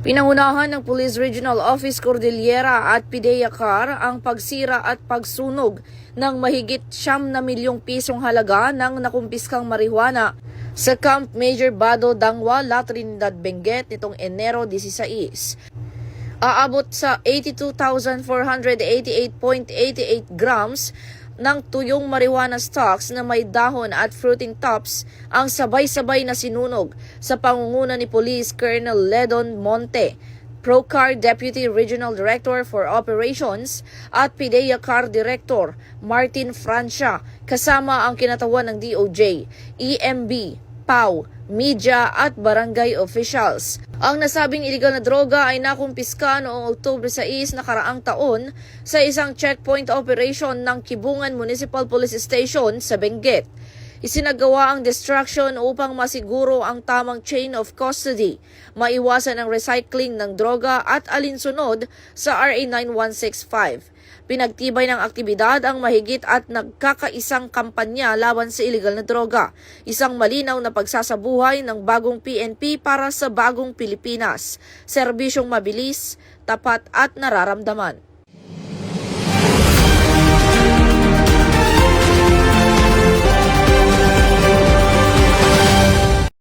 Pinangunahan ng Police Regional Office Cordillera at PIDEA CAR ang pagsira at pagsunog ng mahigit 9 milyong pisong halaga ng nakumpiskang marijuana sa Camp Major Bado, Dangwa, La Trinidad, Benguet nitong Enero 16. Aabot sa 82,488.88 grams ng tuyong marijuana stalks na may dahon at fruiting tops ang sabay-sabay na sinunog sa pangunguna ni Police Colonel Ledon Monte, ProCAR Deputy Regional Director for Operations at PIDEA CAR Director Martin Francia kasama ang kinatawan ng DOJ, EMB, PAW, media at barangay officials. Ang nasabing iligal na droga ay nakumpiska noong Oktubre 6 nakaraang taon sa isang checkpoint operation ng Kibungan Municipal Police Station sa Benguet. Isinagawa ang destruction upang masiguro ang tamang chain of custody, maiwasan ang recycling ng droga at alinsunod sa RA 9165. Pinagtibay ng aktibidad ang mahigit at nagkakaisang kampanya laban sa iligal na droga, isang malinaw na pagsasabuhay ng bagong PNP para sa bagong Pilipinas, serbisyong mabilis, tapat at nararamdaman.